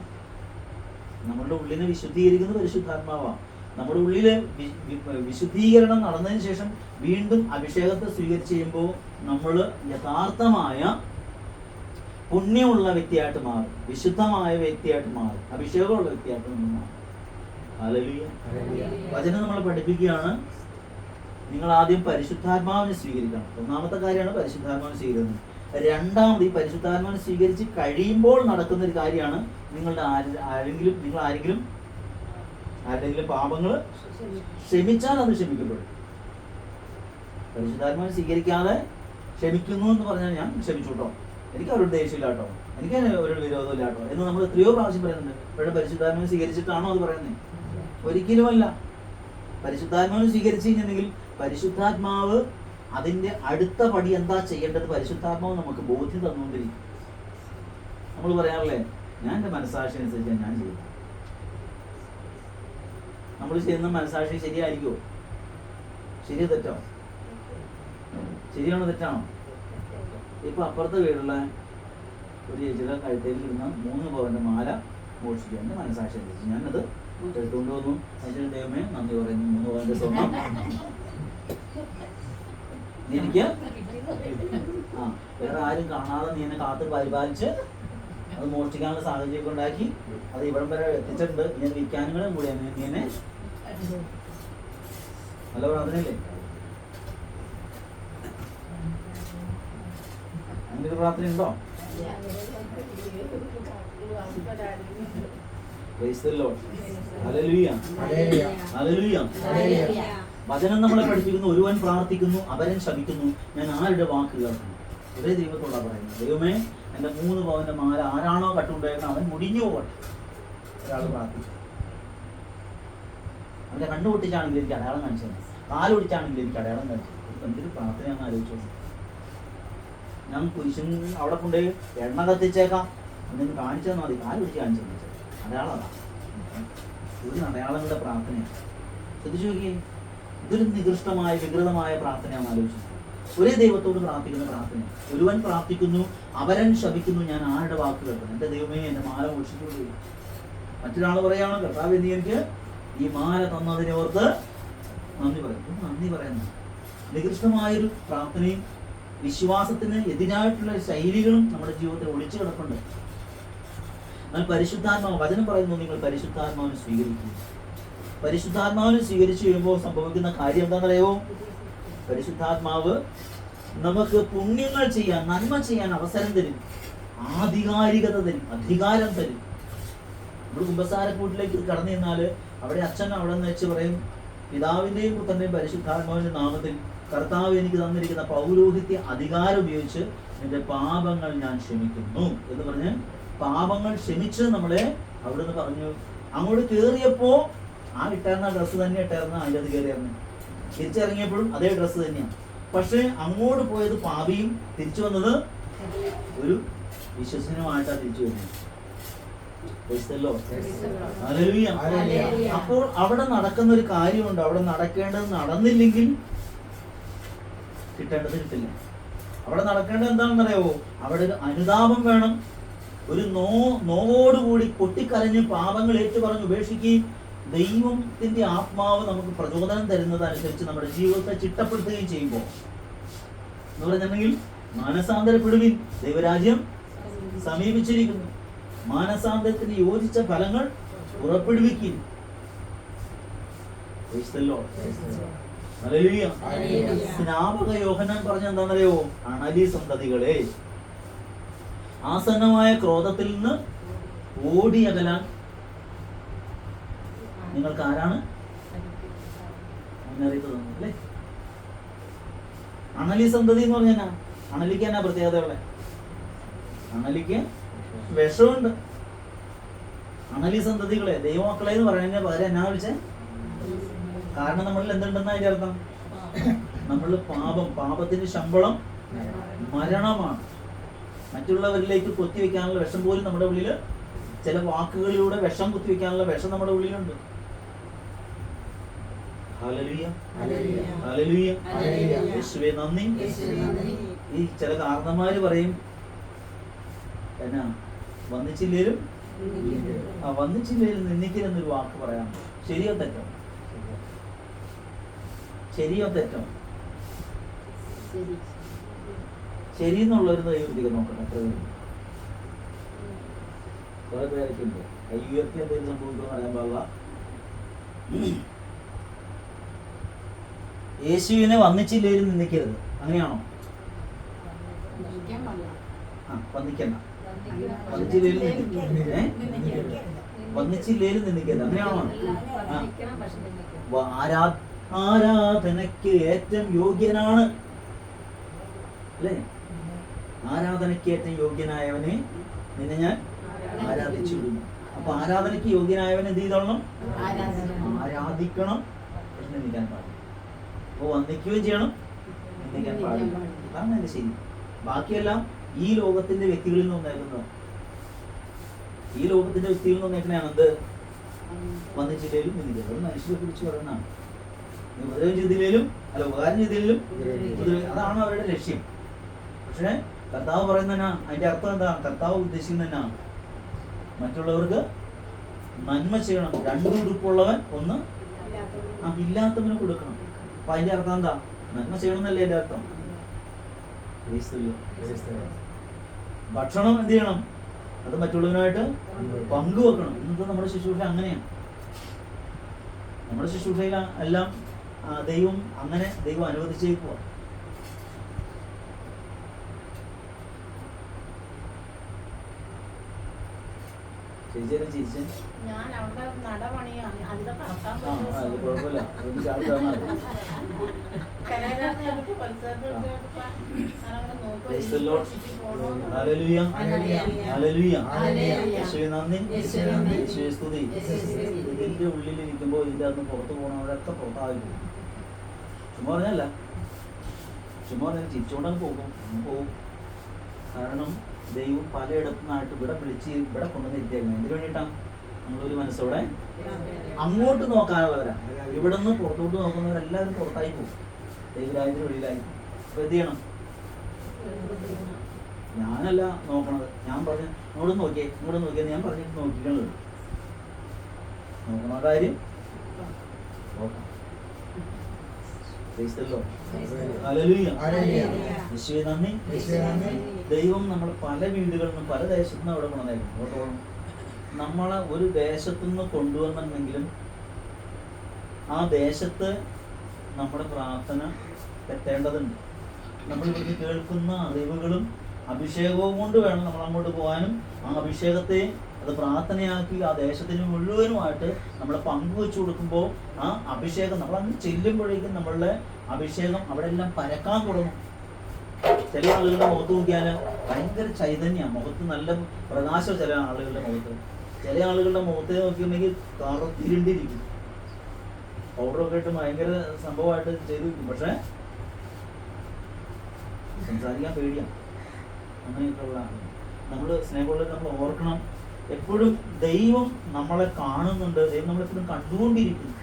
നമ്മളുടെ ഉള്ളിനെ വിശുദ്ധീകരിക്കുന്നത് പരിശുദ്ധാത്മാവാണ്. നമ്മുടെ ഉള്ളില് വിശുദ്ധീകരണം നടന്നതിന് ശേഷം വീണ്ടും അഭിഷേകത്തെ സ്വീകരിച്ച് കഴിയുമ്പോൾ നമ്മൾ യഥാർത്ഥമായ പുണ്യമുള്ള വ്യക്തിയായിട്ട് മാറും, വിശുദ്ധമായ വ്യക്തിയായിട്ട് മാറും, അഭിഷേകമുള്ള വ്യക്തിയായിട്ട് നമ്മൾ മാറും. ഹല്ലേലൂയ. വചനം നമ്മളെ പഠിപ്പിക്കുകയാണ്, നിങ്ങൾ ആദ്യം പരിശുദ്ധാത്മാവിനെ സ്വീകരിക്കണം. ഒന്നാമത്തെ കാര്യമാണ് പരിശുദ്ധാത്മാവിനെ സ്വീകരിക്കുന്നത്. രണ്ടാമത് ഈ പരിശുദ്ധാത്മാവിനെ സ്വീകരിച്ച് കഴിയുമ്പോൾ നടക്കുന്ന ഒരു കാര്യമാണ്, നിങ്ങൾ ആരെങ്കിലും പാപങ്ങൾ ക്ഷമിച്ചാൽ അത് ക്ഷമിക്കപ്പെടും. പരിശുദ്ധാത്മാവിനെ സ്വീകരിക്കാതെ ക്ഷമിക്കുന്നു എന്ന് പറഞ്ഞാൽ ഞാൻ ക്ഷമിച്ചു കേട്ടോ, എനിക്ക് അവരോട് ദേഷ്യമില്ല കേട്ടോ, എനിക്ക് അവരോട് വിരോധമില്ല കേട്ടോ എന്ന് നമ്മൾ എത്രയോ പ്രാവശ്യം പറയുന്നുണ്ട്. ഇവിടെ പരിശുദ്ധാത്മാവിനെ സ്വീകരിച്ചിട്ടാണോ അത് പറയുന്നത്? ഒരിക്കലുമല്ല. പരിശുദ്ധാത്മാവിനെ സ്വീകരിച്ചു കഴിഞ്ഞിട്ടുണ്ടെങ്കിൽ പരിശുദ്ധാത്മാവ് അതിന്റെ അടുത്ത പടി എന്താ ചെയ്യേണ്ടത് പരിശുദ്ധാത്മാവ് നമുക്ക് ബോധ്യം തന്നുകൊണ്ടിരിക്കും. നമ്മൾ പറയാറില്ലേ, ഞാൻ എൻ്റെ മനസ്സാക്ഷി അനുസരിച്ച് ഞാൻ ചെയ്യും. നമ്മൾ ചെയ്യുന്ന മനസ്സാക്ഷി ശരിയായിരിക്കുമോ? ശരിയോ തെറ്റോ? ശരിയാണോ തെറ്റാണോ? ഇപ്പൊ അപ്പുറത്തെ വീടുള്ള ഒരു ചേച്ചിയുടെ കഴുത്തേൽ ഇരുന്ന 3 പവന്റെ മാല മോഷിക്കുക, എൻ്റെ മനസ്സാക്ഷി അനുസരിച്ച് ഞാനത് എടുത്തുകൊണ്ട് വന്നു. അതിന് ദൈവമേ നന്ദി പറയുന്നു, 3 പവന്റെ സ്വർണം എനിക്ക് വേറെ ആരും കാണാതെ നീ എന്നെ കാത്ത് പരിപാലിച്ച് അത് മോഷ്ടിക്കാനുള്ള സാഹചര്യമൊക്കെ ഉണ്ടാക്കി അത് ഇവിടം വരെ എത്തിച്ചിട്ടുണ്ട്. ഞാൻ വിൽക്കാനും കൂടെ നീ എന്നെ നല്ല പ്രാർത്ഥനയല്ലേ? അങ്ങനെ ഒരു പ്രാർത്ഥന ഉണ്ടോ? വചനം നമ്മളെ പഠിപ്പിക്കുന്നു, ഒരുവൻ പ്രാർത്ഥിക്കുന്നു അവരൻ ശപിക്കുന്നു, ഞാൻ ആരുടെ വാക്ക് കേൾക്കുന്നു. ഒരേ ദൈവത്തോടാണ് പറയുന്നത്, ദൈവമേ എൻ്റെ 3 പവന്റെ മാല ആരാണോ കട്ടുണ്ടായിരുന്നത് അവൻ മുടിഞ്ഞു പോകട്ടെ. ഒരാൾ പ്രാർത്ഥിച്ചു. അവൻ്റെ കണ്ണു പൊട്ടിച്ചാണെങ്കിൽ എനിക്ക് അടയാളം കാണിച്ചു തന്നെ, കാല് പൊട്ടിച്ചാണെങ്കിൽ എനിക്ക് അടയാളം കാണിച്ചു. എന്തൊരു പ്രാർത്ഥനയാണെന്ന് ആലോചിച്ചു. ഞാൻ കുരിശും അവിടെ കൊണ്ടുപോയി എണ്ണ കത്തിച്ചേക്കാം എന്നൊന്ന് കാണിച്ചു തന്നാൽ മതി, കാല് പിടിച്ച് കാണിച്ചു തന്നെ അടയാളം. അതാ ഒരു അടയാളങ്ങളുടെ പ്രാർത്ഥനയാണ്. ശ്രദ്ധിച്ചു നോക്കിയേ, ഇതൊരു നികൃഷ്ടമായ വികൃതമായ പ്രാർത്ഥനയാണെന്ന് ആലോചിച്ചു. ഒരേ ദൈവത്തോട് പ്രാർത്ഥിക്കുന്ന പ്രാർത്ഥന. ഒരുവൻ പ്രാർത്ഥിക്കുന്നു അവരൻ ശപിക്കുന്നു, ഞാൻ ആരുടെ വാക്ക് കേൾക്കണം. എൻ്റെ ദൈവമേ എൻ്റെ മാല മോഷിച്ചുകൊണ്ടിരിക്കും. മറ്റൊരാൾ പറയാണ്, കർത്താവേ നീ എനിക്ക് ഈ മാല തന്നതിനെ ഓർത്ത് നന്ദി പറയുന്നു. നന്ദി പറയുന്നു. നികൃഷ്ടമായൊരു പ്രാർത്ഥനയും വിശ്വാസത്തിന് എതിരായിട്ടുള്ള ശൈലികളും നമ്മുടെ ജീവിതത്തിൽ ഒളിച്ചു കിടപ്പുണ്ട്. എന്നാൽ പരിശുദ്ധാത്മാവ്, വചനം പറയുന്നു, നിങ്ങൾ പരിശുദ്ധാത്മാവിനെ സ്വീകരിക്കുന്നു. പരിശുദ്ധാത്മാവിനെ സ്വീകരിച്ചു കഴിയുമ്പോൾ സംഭവിക്കുന്ന കാര്യം എന്താണെന്നറിയോ? പരിശുദ്ധാത്മാവ് നമുക്ക് പുണ്യങ്ങൾ ചെയ്യാൻ, നന്മ ചെയ്യാൻ അവസരം തരും, ആധികാരികത തരും, അധികാരം തരും. നമ്മൾ കുമ്പസാരക്കൂട്ടിലേക്ക് കടന്നു ചെന്നാല് അവിടെ അച്ഛൻ അവിടെ നിന്ന് വെച്ച് പറയും, പിതാവിന്റെയും പുത്രന്റെയും പരിശുദ്ധാത്മാവിന്റെ നാമത്തിൽ കർത്താവ് എനിക്ക് തന്നിരിക്കുന്ന പൗരോഹിത്യ അധികാരം ഉപയോഗിച്ച് നിന്റെ പാപങ്ങൾ ഞാൻ ക്ഷമിക്കുന്നു എന്ന് പറഞ്ഞ് പാപങ്ങൾ ക്ഷമിച്ച് നമ്മളെ അവിടുന്ന് പറഞ്ഞു. അങ്ങോട്ട് കയറിയപ്പോ ആ ഇട്ടായിരുന്ന ഡ്രസ്സ് തന്നെ ഇട്ടായിരുന്ന അതിൻ്റെ അത് കയറിയായിരുന്നു. തിരിച്ചിറങ്ങിയപ്പോഴും അതേ ഡ്രസ്സ് തന്നെയാണ്. പക്ഷെ അങ്ങോട്ട് പോയത് പാപിയും തിരിച്ചു വന്നത് ഒരു വിശ്വസനീയമായിട്ടാണ് തിരിച്ചു വരുന്നത്. അപ്പോൾ അവിടെ നടക്കുന്ന ഒരു കാര്യമുണ്ട്. അവിടെ നടക്കേണ്ടത് നടന്നില്ലെങ്കിൽ കിട്ടേണ്ടത് കിട്ടില്ല. അവിടെ നടക്കേണ്ടത് എന്താണെന്നറിയാവോ? അവിടെ ഒരു അനുതാപം വേണം. ഒരു നോവോടുകൂടി പൊട്ടിക്കരഞ്ഞ് പാപങ്ങൾ ഏറ്റുപറഞ്ഞ് ഉപേക്ഷിക്കുകയും ദൈവത്തിന്റെ ആത്മാവ് നമുക്ക് പ്രചോദനം തരുന്നതനുസരിച്ച് നമ്മുടെ ജീവിതത്തെ ചിട്ടപ്പെടുത്തുകയും ചെയ്യുമ്പോൾ എന്ന് പറഞ്ഞിട്ടുണ്ടെങ്കിൽ മാനസാന്തരപ്പെടുവിൻ, ദൈവരാജ്യം സമീപിച്ചിരിക്കുന്നു. മാനസാന്തരത്തിന് യോജിച്ച ഫലങ്ങൾ പുറപ്പെടുവിക്കും. സ്നാപക യോഹന്നാൻ പറഞ്ഞ എന്താണെന്നറിയോ? അണലി സന്തതികളെ, ആസന്നമായ ക്രോധത്തിൽ നിന്ന് ഓടിയകലാൻ നിങ്ങൾക്ക് ആരാണ് മുന്നറിയിപ്പ് തന്നത്? അല്ലേ? അണലി സന്തതി എന്ന് പറഞ്ഞാ അണലിക്ക് എന്നാ പ്രത്യേകതകളെ? അണലിക്ക് വിഷമുണ്ട്. അണലി സന്തതികളെ, ദൈവമക്കളെ എന്ന് പറയുന്നതിന് പകരം എന്നാ വിളിച്ചേ? കാരണം നമ്മളിൽ എന്തുണ്ടെന്ന് അതിന്റെ അർത്ഥം? നമ്മൾ പാപത്തിന്റെ ശമ്പളം മരണമാണ്. മറ്റുള്ളവരിലേക്ക് കുത്തിവെക്കാനുള്ള വിഷം പോലും നമ്മുടെ ഉള്ളിൽ, ചില വാക്കുകളിലൂടെ വിഷം കുത്തിവെക്കാനുള്ള വിഷം നമ്മുടെ ഉള്ളിലുണ്ട്. ഹല്ലേലൂയ, ഹല്ലേലൂയ, യേശുവേ നന്ദി. ഈ ചില കാരണന്മാര് പറയും എന്നാ, വന്നിച്ചില്ലേലും നിന്ദിക്കലെന്നൊരു വാക്ക് പറയാം. ശരിയോ തെറ്റോ? ശരിയോ തെറ്റോ? ശരി എന്നുള്ളൊരു ദൈവത്തിലേക്ക് നോക്കണം. എത്ര പേര്? കുറെ പേരൊക്കെ ഉണ്ട്. കൈ ഉയർത്തി എന്തെങ്കിലും സംഭവിക്കുമെന്ന് അറിയാൻ പാടില്ല. യേശുവിനെ വന്നിച്ചില്ലേലും നിന്ദിക്കരുത്, അങ്ങനെയാണോ? വന്നിക്കണ്ട, വന്നിച്ചില്ലേലും നിന്ദിക്കരുത്, അങ്ങനെയാണോ? ആരാധനയ്ക്ക് ഏറ്റവും യോഗ്യനാണ് അല്ലേ? ആരാധനയ്ക്ക് ഏറ്റവും യോഗ്യനായവനെ നിന്നെ ഞാൻ ആരാധിച്ചു വിടുന്നു. അപ്പൊ ആരാധനയ്ക്ക് യോഗ്യനായവൻ എന്ത് ചെയ്തോളണം? ആരാധിക്കണം, നിന്ദിക്കാൻ പാടില്ല. അപ്പൊ വന്ദിക്കുകയും ചെയ്യണം, നിന്ദിക്കാൻ പാടില്ല. അതാണ് എന്റെ ശരി. ബാക്കിയെല്ലാം ഈ ലോകത്തിന്റെ വ്യക്തികളിൽ നിന്ന് വന്നേക്കുന്നതാണ്. ഈ ലോകത്തിന്റെ വ്യക്തികളിൽ നിന്ന് വന്നേക്കണയാണ് എന്ത്? വന്നിച്ചില്ലേലും നിന്ദിക്കുക. അത് മനുഷ്യരെ കുറിച്ച് പറയുന്നതാണ്. ഉപദ്രവം ചെയ്തില്ലേലും അല്ല, ഉപകാരം ചെയ്തില്ലേലും അതാണ് അവരുടെ ലക്ഷ്യം. പക്ഷെ കർത്താവ് പറയുന്നതിനാ അതിന്റെ അർത്ഥം എന്താ? കർത്താവ് ഉദ്ദേശിക്കുന്നതിനാ മറ്റുള്ളവർക്ക് നന്മ ചെയ്യണം. രണ്ടു ഉടുപ്പുള്ളവൻ ഒന്ന് ഇല്ലാത്തവന് കൊടുക്കണം. അപ്പൊ അതിന്റെ അർത്ഥം എന്താ? നന്മ ചെയ്യണം എന്നല്ലേ എന്റെ അർത്ഥം. ഭക്ഷണം എന്ത് ചെയ്യണം? അത് മറ്റുള്ളവരുമായിട്ട് പങ്കുവെക്കണം. ഇന്നത്തെ നമ്മുടെ ശുശ്രൂഷ അങ്ങനെയാണ്. നമ്മുടെ ശുശ്രൂഷയിൽ എല്ലാം ദൈവം അങ്ങനെ അനുവദിച്ചേക്കുക. ഇതിന്റെ ഉള്ളിലിരിക്കുമ്പോ ഇതിന്റെ അകത്ത് പുറത്തു പോകണവരൊക്കെ പുറത്തായി പോകും. ചുമ്മാ പറഞ്ഞല്ല, ചുമ്മാ പറഞ്ഞാൽ ചിരിച്ചുകൊണ്ടങ്ങ് പോകും. കാരണം ദൈവം പലയിടത്തുനിന്നായിട്ട് ഇവിടെ വിളിച്ച് ഇവിടെ കൊണ്ടുവന്നിരിക്കുന്നു. എന്തിനു വേണ്ടിയിട്ടാണ്? നമ്മളൊരു മനസ്സോടെ അങ്ങോട്ട് നോക്കാനുള്ളവരാ. ഇവിടെ നിന്ന് പുറത്തോട്ട് നോക്കുന്നവരെല്ലാവരും പുറത്തായി പോകും, ദൈവരാജ്യത്തിന് വെളിയിലായി. അപ്പൊ എന്ത് ചെയ്യണം? ഞാനല്ല നോക്കണത്, ഞാൻ പറഞ്ഞു ഇങ്ങോട്ട് നോക്കിയെന്ന് ഞാൻ പറഞ്ഞിട്ട് നോക്കിക്കണത്. നോക്കണ കാര്യം നോക്കണം. ദൈവം നമ്മൾ പല വീടുകളിൽ നിന്നും പല ദേശത്തു നിന്നും അവിടെ കൊണ്ടുവന്നേക്കും. നമ്മളെ ഒരു ദേശത്തുനിന്ന് കൊണ്ടുവന്നിട്ടുണ്ടെങ്കിലും ആ ദേശത്ത് നമ്മുടെ പ്രാർത്ഥന എത്തേണ്ടതുണ്ട്. നമ്മൾ ഇവിടുന്ന് കേൾക്കുന്ന അറിവുകളും അഭിഷേകവും കൊണ്ട് വേണം നമ്മൾ അങ്ങോട്ട് പോകാനും. ആ അഭിഷേകത്തെ അത് പ്രാർത്ഥനയാക്കി ആ ദേശത്തിന് മുഴുവനുമായിട്ട് നമ്മൾ പങ്കുവെച്ചു കൊടുക്കുമ്പോൾ ആ അഭിഷേകം നമ്മൾ അങ്ങ് ചെല്ലുമ്പോഴേക്കും നമ്മളുടെ അഭിഷേകം അവിടെ എല്ലാം പരക്കാൻ തുടങ്ങും. ചില ആളുകളുടെ മുഖത്ത് നോക്കിയാൽ ഭയങ്കര ചൈതന്യം, മുഖത്ത് നല്ല പ്രകാശം. ചില ആളുകളുടെ മുഖത്ത്, ചില ആളുകളുടെ മുഖത്ത് നോക്കിയിട്ടുണ്ടെങ്കിൽ കറുത്തിരുണ്ടിരിക്കും. പൗഡറൊക്കെ ഇട്ട് ഭയങ്കര സംഭവമായിട്ട് ചെയ്തു വെക്കും. പക്ഷെ സംസാരിക്കാൻ പേടിയാണ്. അങ്ങനെയൊക്കെയുള്ള നമ്മൾ സ്നേഹമുള്ള നമ്മൾ ഓർക്കണം, എപ്പോഴും ദൈവം നമ്മളെ കാണുന്നുണ്ട്, ദൈവം നമ്മളെപ്പോഴും കണ്ടുകൊണ്ടിരിക്കുന്നു.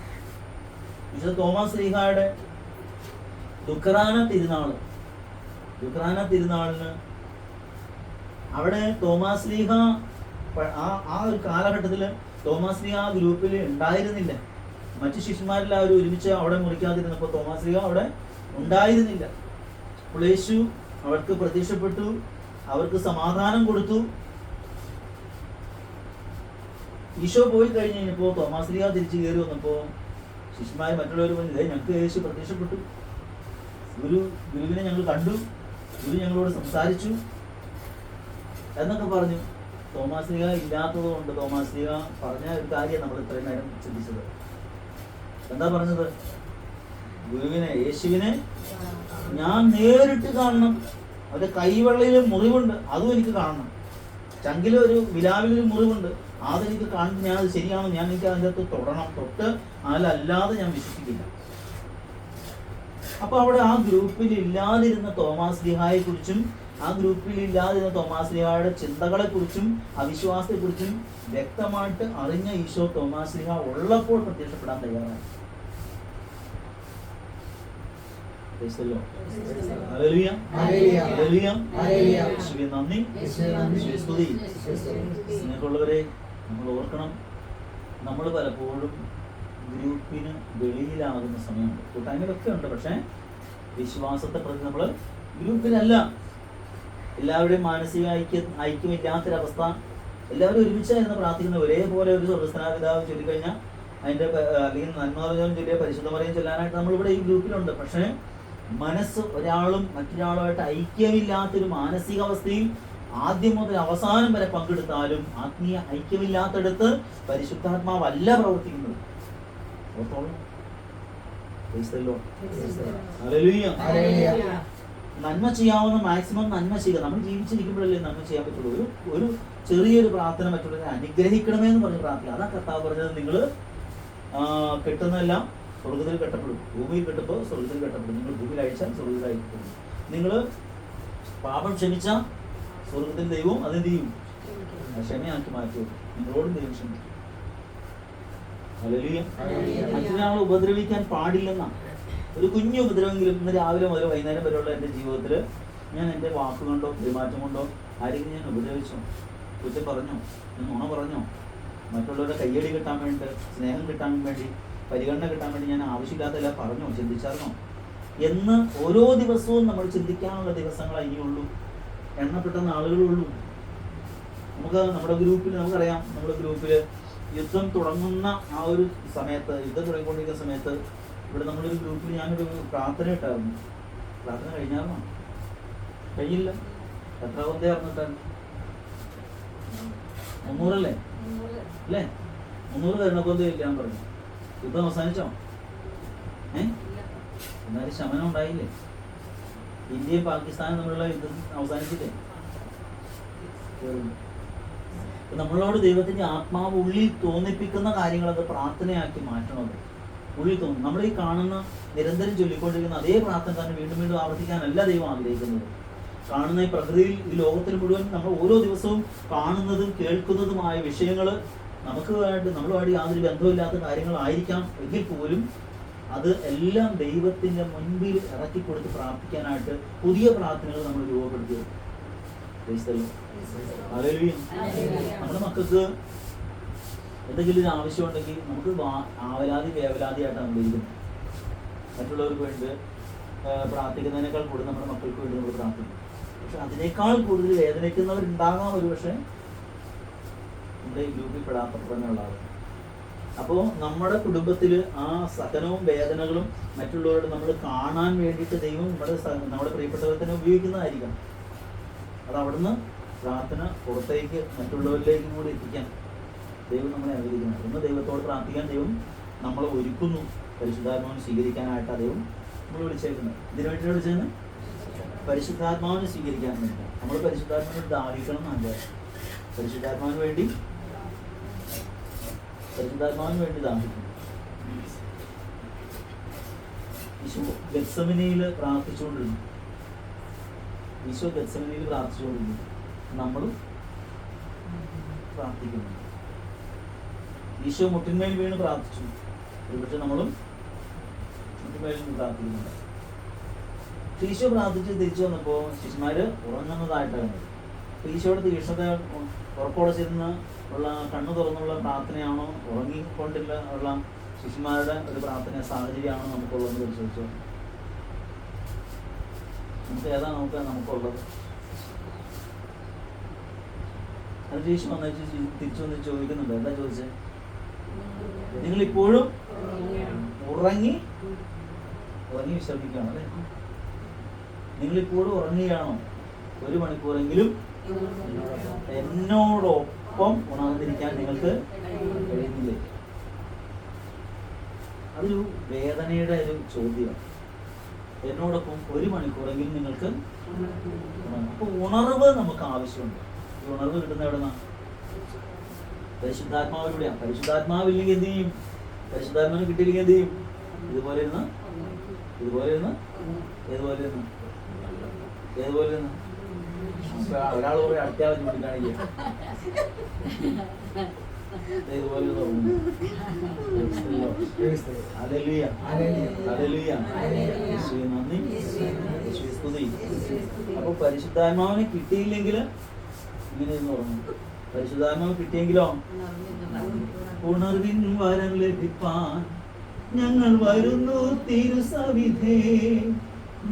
വിശുദ്ധ തോമാസ് ശ്ലീഹായുടെ ദുഃഖറാന തിരുനാളിന് അവിടെ തോമാസ് ശ്ലീഹ ആ ഒരു കാലഘട്ടത്തിൽ തോമാസ് ശ്ലീഹ ആ ഗ്രൂപ്പിൽ ഉണ്ടായിരുന്നില്ല. മറ്റു ശിഷ്യന്മാരെല്ലാവരും ഒരുമിച്ച് അവിടെ മുറിക്കാതിരുന്നപ്പോൾ തോമാസ് ശ്ലീഹ അവിടെ ഉണ്ടായിരുന്നില്ല. അപ്പോൾ യേശു അവർക്ക് പ്രത്യക്ഷപ്പെട്ടു, അവർക്ക് സമാധാനം കൊടുത്തു. ഈശോ പോയി കഴിഞ്ഞ് കഴിഞ്ഞപ്പോൾ തോമാസ് ശ്ലീഹ തിരിച്ചു കയറി വന്നപ്പോൾ ശിഷ്യന്മാർ മറ്റുള്ളവർ പറഞ്ഞു, ഞങ്ങൾക്ക് യേശു പ്രത്യക്ഷപ്പെട്ടു, ഗുരുവിനെ ഞങ്ങൾ കണ്ടു, ഗുരു ഞങ്ങളോട് സംസാരിച്ചു എന്നൊക്കെ പറഞ്ഞു. തോമാസ് ശ്ലീഹ ഇല്ലാത്തത് കൊണ്ട് തോമാസ് ശ്ലീഹ പറഞ്ഞ ഒരു കാര്യം നമ്മൾ ഇത്രയും നേരം ചിന്തിച്ചത്. എന്താ പറഞ്ഞത്? ഗുരുവിനെ, യേശുവിനെ ഞാൻ നേരിട്ട് കാണണം. അവരുടെ കൈവെള്ളയിൽ മുറിവുണ്ട്, അതും എനിക്ക് കാണണം. ചങ്കിലൊരു വിലാവിലൊരു മുറിവുണ്ട്, അതെനിക്ക് കാണുമ്പോൾ ഞാൻ അത് ശരിയാണോ, ഞാൻ എനിക്ക് അതിൻ്റെ അകത്ത് തൊടണം, തൊട്ട് അല്ലാതെ ഞാൻ വിശ്വസിക്കില്ല. അപ്പൊ അവിടെ ആ ഗ്രൂപ്പിൽ ഇല്ലാതിരുന്ന തോമാസ് ലീഹായെ കുറിച്ചും ആ ഗ്രൂപ്പിൽ ഇല്ലാതിരുന്ന തോമാസ് ലീഹായുടെ ചിന്തകളെ കുറിച്ചും അവിശ്വാസത്തെ കുറിച്ചും വ്യക്തമായിട്ട് അറിഞ്ഞ ഈശോ തോമാസ് ലീഹ ഉള്ളപ്പോൾ പ്രത്യക്ഷപ്പെടാൻ തയ്യാറായി. നന്ദി, സ്തുതി. സ്നേഹമുള്ളവരെ, നമ്മൾ ഓർക്കണം, നമ്മൾ പലപ്പോഴും ഗ്രൂപ്പിന് വെളിയിലാകുന്ന സമയമുണ്ട്. കൂട്ടായ്മയിലൊക്കെ ഉണ്ട്, പക്ഷെ വിശ്വാസത്തെ പ്രതി നമ്മൾ ഗ്രൂപ്പിലല്ല. എല്ലാവരുടെയും മാനസിക ഐക്യമില്ലാത്തൊരവസ്ഥ. എല്ലാവരും ഒരുമിച്ചായിരുന്നു പ്രാർത്ഥിക്കുന്നത്. ഒരേപോലെ ഒരു സ്വർഗ്ഗസ്ഥനാപിതാവ് ചൊല്ലിക്കഴിഞ്ഞാൽ അതിന്റെ അല്ലെങ്കിൽ നന്മ പറഞ്ഞാലും ചൊല്ലിയ പരിശുദ്ധ മറിയം ചൊല്ലാനായിട്ട് നമ്മളിവിടെ ഈ ഗ്രൂപ്പിലുണ്ട്. പക്ഷെ മനസ്സ് ഒരാളും മറ്റൊരാളുമായിട്ട് ഐക്യമില്ലാത്തൊരു മാനസികാവസ്ഥയിൽ ആദ്യം മുതൽ അവസാനം വരെ പങ്കെടുത്താലും ആത്മീയ ഐക്യമില്ലാത്തടത്ത് പരിശുദ്ധാത്മാവല്ല പ്രവർത്തിക്കുന്നത്. നന്മ ചെയ്യാവുന്ന മാക്സിമം നന്മ ചെയ്യുക. നമ്മൾ ജീവിച്ചിരിക്കുമ്പോഴല്ലേ നന്മ ചെയ്യാൻ പറ്റുള്ളൂ. ഒരു ചെറിയൊരു പ്രാർത്ഥന മറ്റുള്ളവരെ അനുഗ്രഹിക്കണമേ എന്ന് പറഞ്ഞ് പ്രാർത്ഥിക്കുക. അതാ കർത്താവ് പറഞ്ഞത്, നിങ്ങൾ കെട്ടുന്നതെല്ലാം സ്വർഗ്ഗത്തിൽ കെട്ടപ്പെടും, ഭൂമിയിൽ കെട്ടുമ്പോൾ സ്വർഗ്ഗത്തിൽ കെട്ടപ്പെടും. നിങ്ങൾ ഭൂമിയിൽ അയച്ചാൽ സ്വർഗ്ഗത്തിൽ അയക്കപ്പെടും. നിങ്ങൾ പാപം ക്ഷമിച്ചാൽ സ്വർഗ്ഗത്തിൽ ദൈവവും അതെന്ത് ചെയ്യും, ക്ഷമയാക്കി മാറ്റും. നിങ്ങളോടും ദൈവം ക്ഷമിക്കും. മറ്റൊരാളെ ഉപദ്രവിക്കാൻ പാടില്ലെന്നാണ്. ഒരു കുഞ്ഞു ഉപദ്രവമെങ്കിലും ഇന്ന് രാവിലെ മുതൽ വൈകുന്നേരം വരെയുള്ള എൻ്റെ ജീവിതത്തിൽ ഞാൻ എൻ്റെ വാക്കുകൊണ്ടോ പെരുമാറ്റം കൊണ്ടോ ആരെങ്കിലും ഞാൻ ഉപദ്രവിച്ചോ, കുറ്റം പറഞ്ഞോ, ഞാൻ നുണ പറഞ്ഞോ, മറ്റുള്ളവരുടെ കയ്യടി കിട്ടാൻ വേണ്ടി, സ്നേഹം കിട്ടാൻ വേണ്ടി, പരിഗണന കിട്ടാൻ വേണ്ടി ഞാൻ ആവശ്യമില്ലാത്തല്ല പറഞ്ഞോ, ചിന്തിച്ചായിരുന്നോ എന്ന് ഓരോ ദിവസവും നമ്മൾ ചിന്തിക്കാനുള്ള ദിവസങ്ങൾ ഇനിയുള്ളൂ. എണ്ണപ്പെട്ട നാളുകളുള്ളൂ. നമുക്ക് നമ്മുടെ ഗ്രൂപ്പിൽ നമുക്കറിയാം, നമ്മുടെ ഗ്രൂപ്പിൽ യുദ്ധം തുടങ്ങുന്ന ആ ഒരു സമയത്ത്, യുദ്ധം തുടങ്ങിക്കൊണ്ടിരിക്കുന്ന സമയത്ത് ഇവിടെ നമ്മളൊരു ഗ്രൂപ്പിൽ ഞാനൊരു പ്രാർത്ഥന ഇട്ടായിരുന്നു. പ്രാർത്ഥന കഴിഞ്ഞായിരുന്നോ? കഴിഞ്ഞില്ല. എത്ര കൊന്തേ അറിഞ്ഞിട്ടായിരുന്നു? 300 അല്ലേ? 300 കരുണക്കൊന്തേ ഇല്ലാന്ന് പറഞ്ഞു. യുദ്ധം അവസാനിച്ചോ? എന്നാലും ശമനം ഉണ്ടായില്ലേ? ഇന്ത്യയും പാകിസ്ഥാനും തമ്മിലുള്ള യുദ്ധം അവസാനിച്ചില്ലേ? നമ്മളോട് ദൈവത്തിന്റെ ആത്മാവ് ഉള്ളിൽ തോന്നിപ്പിക്കുന്ന കാര്യങ്ങളത് പ്രാർത്ഥനയാക്കി മാറ്റണത്. ഉള്ളിൽ തോന്നും. നമ്മൾ ഈ കാണുന്ന നിരന്തരം ചൊല്ലിക്കൊണ്ടിരിക്കുന്ന അതേ പ്രാർത്ഥന തന്നെ വീണ്ടും വീണ്ടും ആവർത്തിക്കാനല്ല ദൈവം ആഗ്രഹിക്കുന്നത്. കാണുന്ന ഈ പ്രകൃതിയിൽ, ഈ ലോകത്തിന് മുഴുവൻ നമ്മൾ ഓരോ ദിവസവും കാണുന്നതും കേൾക്കുന്നതുമായ വിഷയങ്ങൾ നമ്മളുമായിട്ട് യാതൊരു ബന്ധമില്ലാത്ത കാര്യങ്ങളായിരിക്കാം എങ്കിൽ പോലും അത് എല്ലാം ദൈവത്തിന്റെ മുൻപിൽ ഇറക്കി കൊടുത്ത് പ്രാർത്ഥിക്കാനായിട്ട് പുതിയ പ്രാർത്ഥനകൾ നമ്മൾ രൂപപ്പെടുത്തിയത്. നമ്മുടെ മക്കൾക്ക് എന്തെങ്കിലും ഒരു ആവശ്യമുണ്ടെങ്കിൽ നമുക്ക് വേവലാതിയായിട്ടാണ് നമ്മൾ ഇരിക്കുന്നത്. മറ്റുള്ളവർക്ക് വേണ്ടി പ്രാർത്ഥിക്കുന്നതിനേക്കാൾ കൂടുതൽ നമ്മുടെ മക്കൾക്ക് വേണ്ടി നമ്മൾ പ്രാർത്ഥിക്കും. പക്ഷെ അതിനേക്കാൾ കൂടുതൽ വേദനിക്കുന്നവരുണ്ടാകാം ഒരു പക്ഷേ നമ്മുടെ ഈ ഗ്രൂപ്പിൽ പെടാത്തപ്പെടാനുള്ളതാണ്. അപ്പോൾ നമ്മുടെ കുടുംബത്തിൽ ആ സഹനവും വേദനകളും മറ്റുള്ളവരോട് നമ്മൾ കാണാൻ വേണ്ടിയിട്ട് ദൈവം നമ്മുടെ പ്രിയപ്പെട്ടവരെ ഉപയോഗിക്കുന്നതായിരിക്കാം. അത് അവിടുന്ന് പ്രാർത്ഥന പുറത്തേക്ക് മറ്റുള്ളവരിലേക്കും കൂടി എത്തിക്കാൻ ദൈവം നമ്മളെ അനുവദിക്കണം. ഒന്ന് ദൈവത്തോട് പ്രാർത്ഥിക്കാൻ ദൈവം നമ്മളെ ഒരുക്കുന്നു. പരിശുദ്ധാത്മാവിനെ സ്വീകരിക്കാനായിട്ടാണ് ദൈവം നമ്മൾ വിളിച്ചേക്കുന്നത്. ഇതിനു വേണ്ടി വിളിച്ചത് പരിശുദ്ധാത്മാവിനെ സ്വീകരിക്കാൻ വേണ്ടി. നമ്മൾ പരിശുദ്ധാത്മാവിനെ ദാഹിക്കണം എന്നല്ല, പരിശുദ്ധാത്മാവിന് വേണ്ടി ദാഹിക്കുന്നു. ഈശോ ഗെത്സമനിയിൽ പ്രാർത്ഥിച്ചുകൊണ്ടിരുന്നു. നമ്മളും പ്രാർത്ഥിക്കുന്നു. ഈശോ മുട്ടിന്മേൽ വീണ് പ്രാർത്ഥിച്ചു. ഒരുപക്ഷെ നമ്മളും മുട്ടിന്മേൽ വീണ് പ്രാർത്ഥിക്കുന്നുണ്ട്. ഈശോ പ്രാർത്ഥിച്ച് തിരിച്ചു വന്നപ്പോൾ ശിശുമാര് ഉറങ്ങുന്നതായിട്ടാണ്. ഈശോയുടെ തീക്ഷ്ണത ഉറപ്പോടെ ചെന്ന് ഉള്ള കണ്ണു തുറന്നുള്ള പ്രാർത്ഥനയാണോ, ഉറങ്ങിക്കൊണ്ടില്ല ഉള്ള ശിശുമാരുടെ ഒരു പ്രാർത്ഥന സാഹചര്യമാണോ നമുക്കുള്ളതെന്ന് പരിശോധിച്ചോ. നമുക്ക് ഏതാ നമുക്കുള്ളത്? അത് ഈശോ തിരിച്ചു വന്ന് ചോദിക്കുന്നുണ്ട്. എന്താ ചോദിച്ചേ? നിങ്ങളിപ്പോഴും ഉറങ്ങി വിശ്രമിക്കുകയാണ് അല്ലേ? നിങ്ങളിപ്പോഴും ഉറങ്ങുകയാണോ? 1 മണിക്കൂറെങ്കിലും എന്നോടൊപ്പം ഉണർന്നിരിക്കാൻ നിങ്ങൾക്ക് കഴിയുന്നില്ലേ? അതൊരു വേദനയുടെ ഒരു ചോദ്യമാണ്. എന്നോടൊപ്പം 1 മണിക്കൂറെങ്കിലും നിങ്ങൾക്ക്. അപ്പോൾ ഉണർവ് നമുക്ക് ആവശ്യമുണ്ട്. ഈ ഉണർവ് കിട്ടുന്ന എവിടെ നിന്നാണ്? പരിശുദ്ധാത്മാവിലൂടെയാണ്. പരിശുദ്ധാത്മാവില്ലെങ്കിൽ എന്ത് ചെയ്യും? പരിശുദ്ധാത്മാവിനെ കിട്ടിയില്ലെങ്കിൽ എന്ത് ചെയ്യും? ഇതുപോലെ ഇരുന്ന് ഒരാൾ പറയും അടുത്തയാളെ ചൂണ്ടിക്കാണിക്കുക ഇതുപോലെ നന്ദി സ്തുതി. അപ്പൊ പരിശുദ്ധാത്മാവിനെ കിട്ടിയില്ലെങ്കിൽ ഇങ്ങനെ എന്ന് പറഞ്ഞു. പരിശുദ്ധാത്മാവ് കിട്ടിയെങ്കിലോ ഉണർവിൻ വരം ലഭിപ്പാൻ ഞങ്ങൾ വരുന്നു തിരുസവിധേ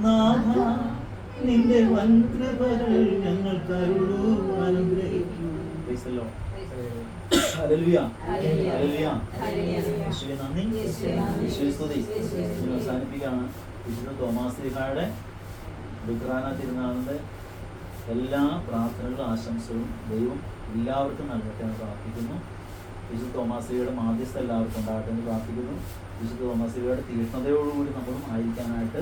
നാഥ, നിന്റെ വൻകൃപകൾ ഞങ്ങൾ കരുളൂ അനുഗ്രഹിക്കൂ. Hallelujah hallelujah. യേശുവേ നന്ദി, യേശുവേ സ്തുതി. അവസാനിപ്പിക്കുകയാണ്. വിശുദ്ധ തോമാശ്ലീഹായുടെ ദുഃഖാന തിരുനാളിന്റെ എല്ലാ പ്രാർത്ഥനകളും ആശംസകളും ദൈവം എല്ലാവർക്കും നൽകട്ടെ എന്ന് പ്രാർത്ഥിക്കുന്നു. വിശുദ്ധ തോമാശ്ലീഹയുടെ മാധ്യസ്ഥ എല്ലാവർക്കും ഉണ്ടാകട്ടെ എന്ന് പ്രാർത്ഥിക്കുന്നു. വിശുദ്ധ തോമാശ്ലീഹയുടെ തീഷ്ണതയോടുകൂടി നമ്മളും ആയിരിക്കാനായിട്ട്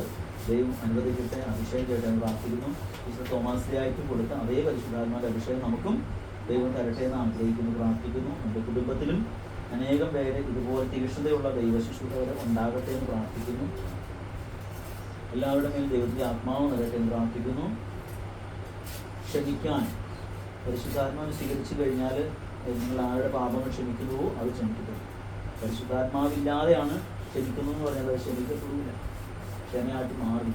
ദൈവം അനുവദിക്കട്ടെ, അഭിഷേകം ചെയ്യട്ടെ എന്ന് പ്രാർത്ഥിക്കുന്നു. വിശുദ്ധ തോമാശ്ലീഹായ്ക്കും കൊടുത്ത അതേ പരിശുദ്ധാത്മാവിന്റെ അഭിഷേകം നമുക്കും ദൈവം തരട്ടെ എന്ന് ആഗ്രഹിക്കുന്നു, പ്രാർത്ഥിക്കുന്നു. നമ്മുടെ കുടുംബത്തിലും അനേകം പേര് ഇതുപോലെ തീക്ഷ്ണതയുള്ള ദൈവശുശ്രൂഷകർ ഉണ്ടാകട്ടെ എന്ന് പ്രാർത്ഥിക്കുന്നു. എല്ലാവരുടെ മേൽ ദൈവത്തിന്റെ ആത്മാവ് നിറയട്ടെ എന്ന് പ്രാർത്ഥിക്കുന്നു. ക്ഷമിക്കാൻ പരിശുദ്ധാത്മാവിനെ സ്വീകരിച്ചു കഴിഞ്ഞാൽ നിങ്ങൾ ആരുടെ പാപങ്ങൾ ക്ഷമിക്കുന്നുവോ അത് ക്ഷമിക്കപ്പെടും. പരിശുദ്ധാത്മാവില്ലാതെയാണ് ക്ഷമിക്കുന്നു എന്ന് പറഞ്ഞാൽ അത് ക്ഷമിക്കപ്പെടില്ല, ക്ഷമയായിട്ട് മാറി.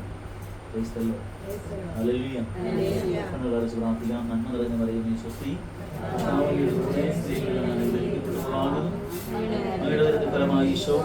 ഹല്ലേലൂയ. പ്രാർത്ഥിക്കാം. നന്മ നിറഞ്ഞ പറയുന്ന സ്വസ്തി ഫലമായി ഈശോ